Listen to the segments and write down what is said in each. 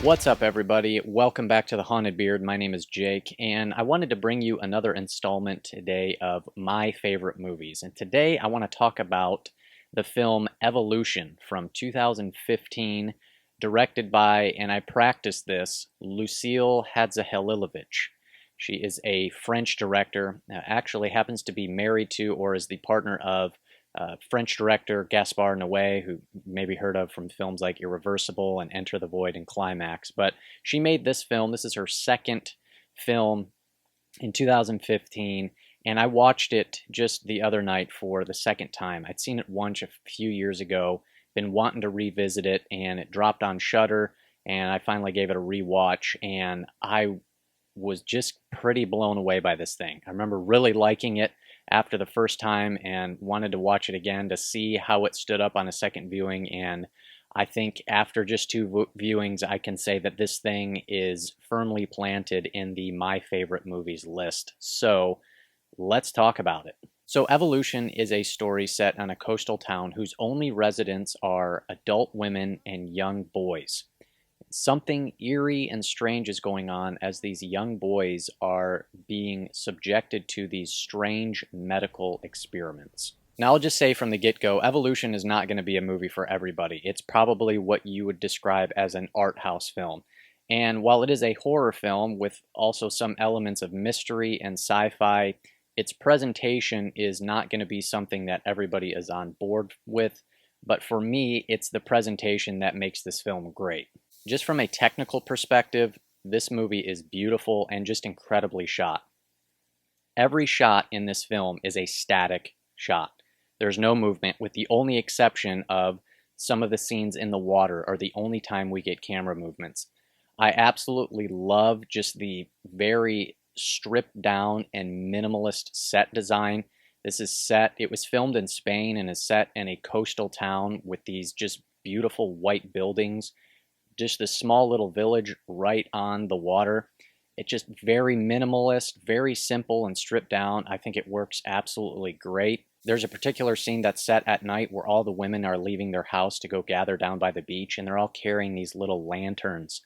What's up, everybody? Welcome back to the Haunted Beard. My name is Jake, and I wanted to bring you another installment today of my favorite movies. And today I want to talk about the film Evolution from 2015, directed by, and I practiced this, Lucille Hadzihalilovic. She is a French director, actually happens to be married to or is the partner of French director Gaspar Noé, who you maybe heard of from films like Irreversible and Enter the Void and Climax. But she made this film. This is her second film in 2015, and I watched it just the other night for the second time. I'd seen it once a few years ago, been wanting to revisit it, and it dropped on Shudder, and I finally gave it a rewatch, and I was just pretty blown away by this thing. I remember really liking it after the first time and wanted to watch it again to see how it stood up on a second viewing. And I think after just two viewings, I can say that this thing is firmly planted in the My Favorite Movies list. So let's talk about it. So Evolution is a story set on a coastal town whose only residents are adult women and young boys. Something eerie and strange is going on as these young boys are being subjected to these strange medical experiments. Now, I'll just say from the get-go, Evolution is not going to be a movie for everybody. It's probably what you would describe as an art house film. And while it is a horror film with also some elements of mystery and sci-fi, its presentation is not going to be something that everybody is on board with. But for me, it's the presentation that makes this film great. Just from a technical perspective, this movie is beautiful and just incredibly shot. Every shot in this film is a static shot. There's no movement, with the only exception of some of the scenes in the water are the only time we get camera movements. I absolutely love just the very stripped down and minimalist set design. This is set, it was filmed in Spain and is set in a coastal town with these just beautiful white buildings. Just this small little village right on the water. It's just very minimalist, very simple and stripped down. I think it works absolutely great. There's a particular scene that's set at night where all the women are leaving their house to go gather down by the beach, and they're all carrying these little lanterns.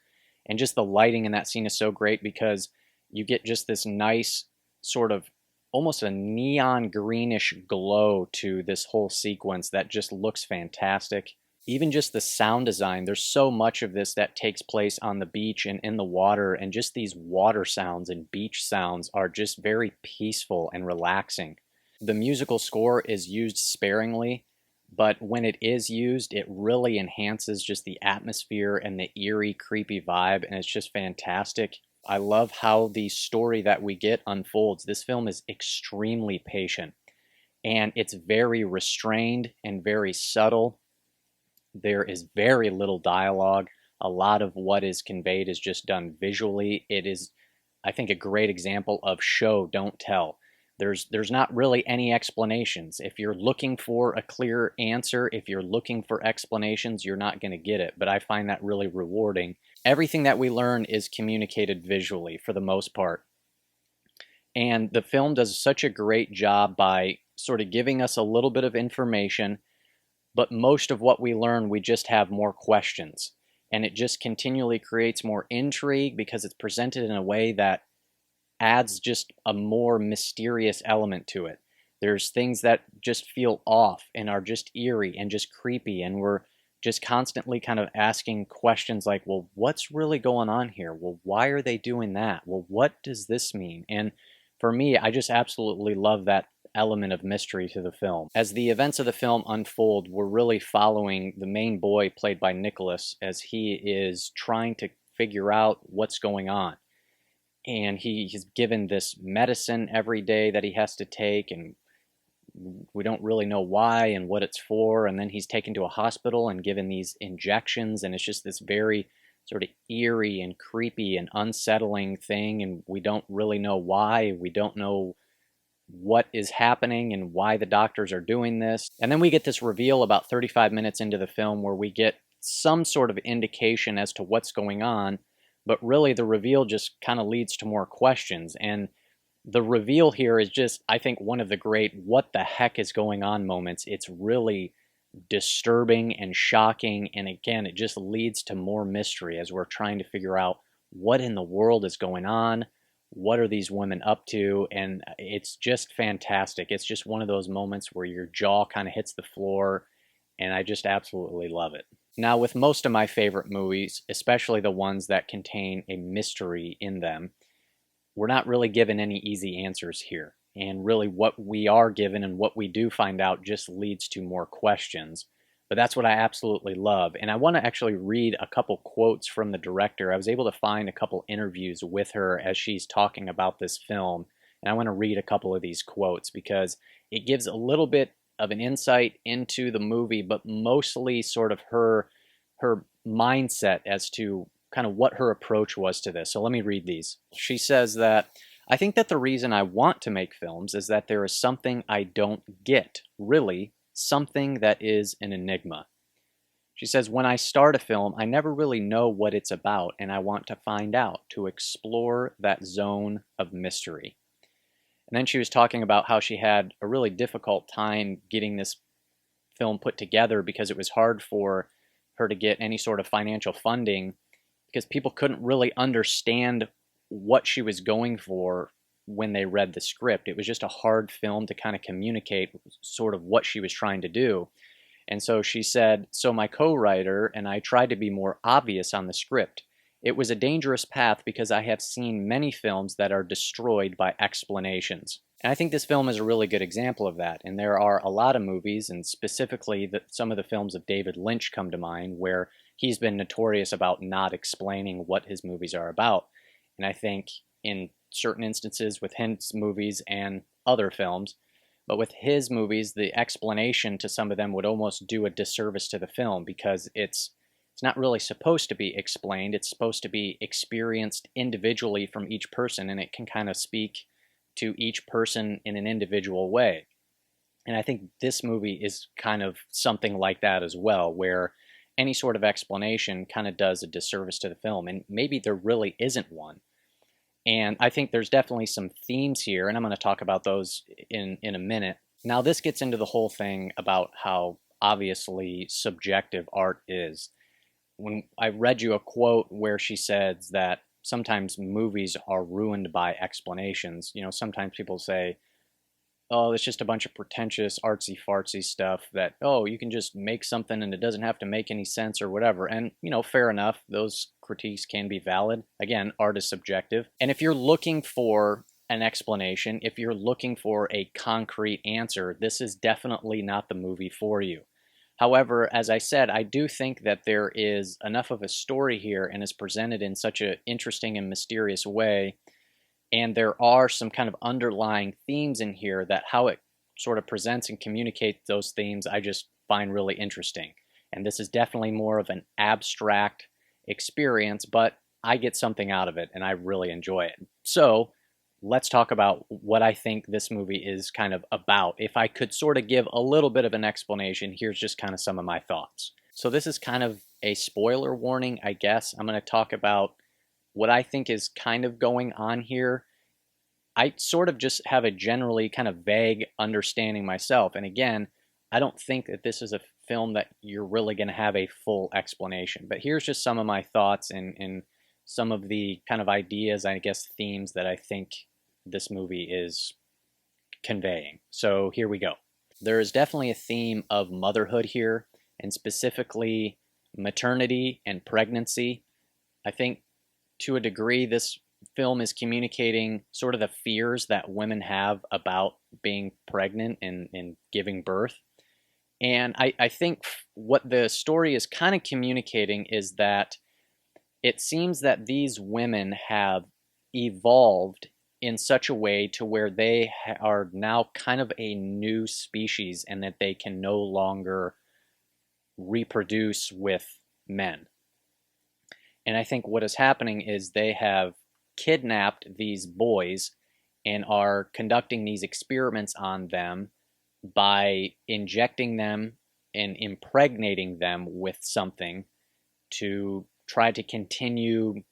And just the lighting in that scene is so great because you get just this nice sort of almost a neon greenish glow to this whole sequence that just looks fantastic. Even just the sound design, there's so much of this that takes place on the beach and in the water, and just these water sounds and beach sounds are just very peaceful and relaxing. The musical score is used sparingly, but when it is used, it really enhances just the atmosphere and the eerie, creepy vibe, and it's just fantastic. I love how the story that we get unfolds. This film is extremely patient, and it's very restrained and very subtle. There is very little dialogue. A lot of what is conveyed is just done visually. It is, I think, a great example of show, don't tell. There's not really any explanations. If you're looking for a clear answer, if you're looking for explanations, you're not going to get it. But I find that really rewarding. Everything that we learn is communicated visually for the most part. And the film does such a great job by sort of giving us a little bit of information, but most of what we learn, we just have more questions. And it just continually creates more intrigue because it's presented in a way that adds just a more mysterious element to it. There's things that just feel off and are just eerie and just creepy, and we're just constantly kind of asking questions like, well, what's really going on here? Well, why are they doing that? Well, what does this mean? And for me, I just absolutely love that element of mystery to the film. As the events of the film unfold, we're really following the main boy played by Nicholas as he is trying to figure out what's going on. And he's given this medicine every day that he has to take, and we don't really know why and what it's for. And then he's taken to a hospital and given these injections, and it's just this very sort of eerie and creepy and unsettling thing, and we don't really know why. We don't know what is happening and why the doctors are doing this. And then we get this reveal about 35 minutes into the film where we get some sort of indication as to what's going on, but really the reveal just kind of leads to more questions. And the reveal here is just, I think, one of the great what the heck is going on moments. It's really disturbing and shocking, and again, it just leads to more mystery as we're trying to figure out what in the world is going on, what are these women up to, and it's just fantastic. It's just one of those moments where your jaw kind of hits the floor, and I just absolutely love it. Now, with most of my favorite movies, especially the ones that contain a mystery in them, we're not really given any easy answers here. And really, what we are given and what we do find out just leads to more questions. But that's what I absolutely love. And I want to actually read a couple quotes from the director. I was able to find a couple interviews with her as she's talking about this film. And I want to read a couple of these quotes because it gives a little bit of an insight into the movie, but mostly sort of her mindset as to kind of what her approach was to this. So let me read these. She says that, "I think that the reason I want to make films is that there is something I don't get, really, something that is an enigma." She says, "When I start a film, I never really know what it's about, and I want to find out, to explore that zone of mystery." And then she was talking about how she had a really difficult time getting this film put together because it was hard for her to get any sort of financial funding because people couldn't really understand what she was going for when they read the script. It was just a hard film to kind of communicate sort of what she was trying to do. And so she said, "So my co-writer and I tried to be more obvious on the script. It was a dangerous path because I have seen many films that are destroyed by explanations." And I think this film is a really good example of that. And there are a lot of movies, and specifically some of the films of David Lynch come to mind, where he's been notorious about not explaining what his movies are about. And I think in certain instances with his movies and other films, but with his movies, the explanation to some of them would almost do a disservice to the film because it's not really supposed to be explained. It's supposed to be experienced individually from each person, and it can kind of speak to each person in an individual way. And I think this movie is kind of something like that as well, where any sort of explanation kind of does a disservice to the film, and maybe there really isn't one. And I think there's definitely some themes here, and I'm going to talk about those in a minute. Now, this gets into the whole thing about how obviously subjective art is. When I read you a quote where she says that sometimes movies are ruined by explanations, sometimes people say, "Oh, it's just a bunch of pretentious artsy-fartsy stuff that, oh, you can just make something and it doesn't have to make any sense or whatever." And, fair enough. Those critiques can be valid. Again, art is subjective. And if you're looking for an explanation, if you're looking for a concrete answer, this is definitely not the movie for you. However, as I said, I do think that there is enough of a story here and is presented in such an interesting and mysterious way. And there are some kind of underlying themes in here that how it sort of presents and communicates those themes I just find really interesting. And this is definitely more of an abstract experience, but I get something out of it and I really enjoy it. So let's talk about what I think this movie is kind of about. If I could sort of give a little bit of an explanation, here's just kind of some of my thoughts. So this is kind of a spoiler warning, I guess. I'm going to talk about what I think is kind of going on here. I sort of just have a generally kind of vague understanding myself. And again, I don't think that this is a film that you're really going to have a full explanation. But here's just some of my thoughts and some of the kind of ideas, I guess, themes that I think this movie is conveying. So here we go. There is definitely a theme of motherhood here, and specifically maternity and pregnancy. I think to a degree this film is communicating sort of the fears that women have about being pregnant and giving birth. And I think what the story is kind of communicating is that it seems that these women have evolved in such a way to where they are now kind of a new species and that they can no longer reproduce with men. And I think what is happening is they have kidnapped these boys and are conducting these experiments on them by injecting them and impregnating them with something to try to continue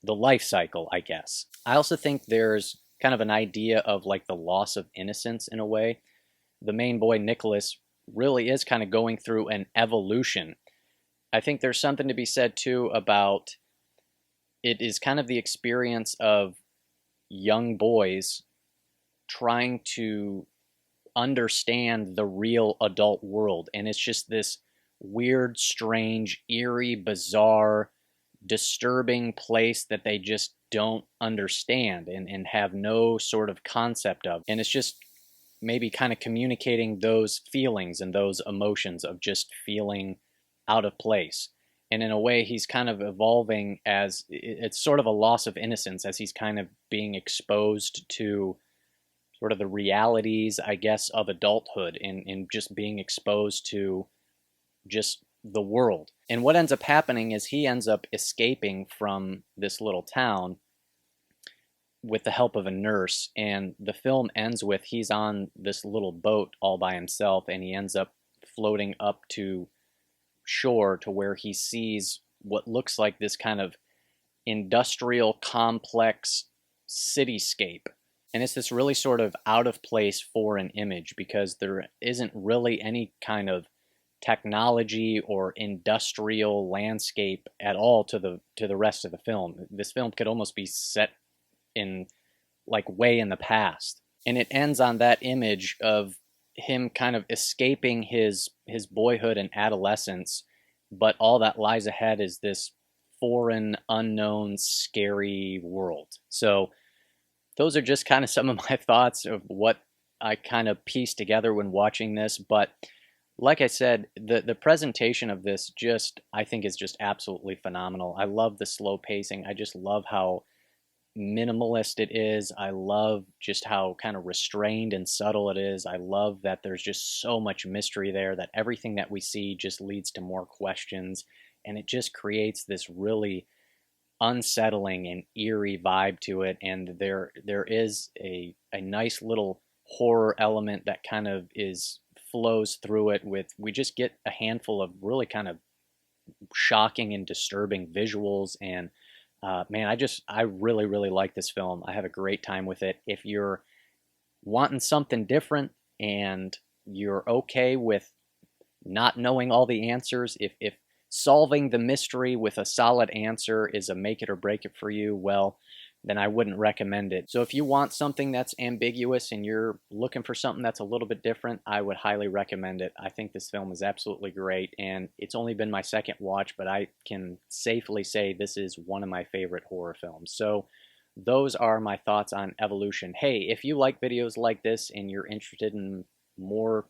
the life cycle, I guess. I also think there's kind of an idea of like the loss of innocence in a way. The main boy, Nicholas, really is kind of going through an evolution. I think there's something to be said too about it is kind of the experience of young boys trying to understand the real adult world. And it's just this weird, strange, eerie, bizarre, disturbing place that they just don't understand and have no sort of concept of. And it's just maybe kind of communicating those feelings and those emotions of just feeling out of place. And in a way, he's kind of evolving as it's sort of a loss of innocence as he's kind of being exposed to sort of the realities, I guess, of adulthood and just being exposed to just the world. And what ends up happening is he ends up escaping from this little town with the help of a nurse, and the film ends with he's on this little boat all by himself, and he ends up floating up to shore to where he sees what looks like this kind of industrial complex cityscape. And it's this really sort of out of place foreign image because there isn't really any kind of technology or industrial landscape at all to the rest of the film. This film could almost be set in like way in the past. And it ends on that image of him kind of escaping his boyhood and adolescence, but all that lies ahead is this foreign, unknown, scary world. So those are just kind of some of my thoughts of what I kind of pieced together when watching this. But like I said, the presentation of this just, I think, is just absolutely phenomenal. I love the slow pacing. I just love how minimalist it is. I love just how kind of restrained and subtle it is. I love that there's just so much mystery there, that everything that we see just leads to more questions. And it just creates this really unsettling and eerie vibe to it. And there is a nice little horror element that kind of flows through it. With we just get a handful of really kind of shocking and disturbing visuals. And man, I really, really like this film. I have a great time with it. If you're wanting something different and you're okay with not knowing all the answers, if solving the mystery with a solid answer is a make it or break it for you, well, then I wouldn't recommend it. So if you want something that's ambiguous and you're looking for something that's a little bit different, I would highly recommend it. I think this film is absolutely great, and it's only been my second watch, but I can safely say this is one of my favorite horror films. So those are my thoughts on Evolution. Hey, if you like videos like this and you're interested in more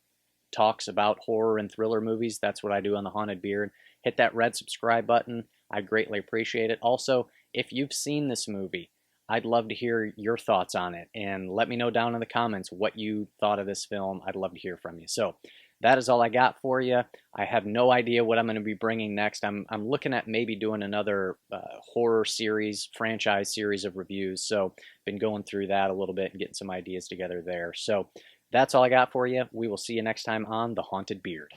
talks about horror and thriller movies, that's what I do on The Haunted Beard. Hit that red subscribe button. I'd greatly appreciate it. Also, if you've seen this movie, I'd love to hear your thoughts on it, and let me know down in the comments what you thought of this film. I'd love to hear from you. So that is all I got for you. I have no idea what I'm going to be bringing next. I'm looking at maybe doing another horror series, franchise series of reviews. So been going through that a little bit and getting some ideas together there. So that's all I got for you. We will see you next time on The Haunted Beard.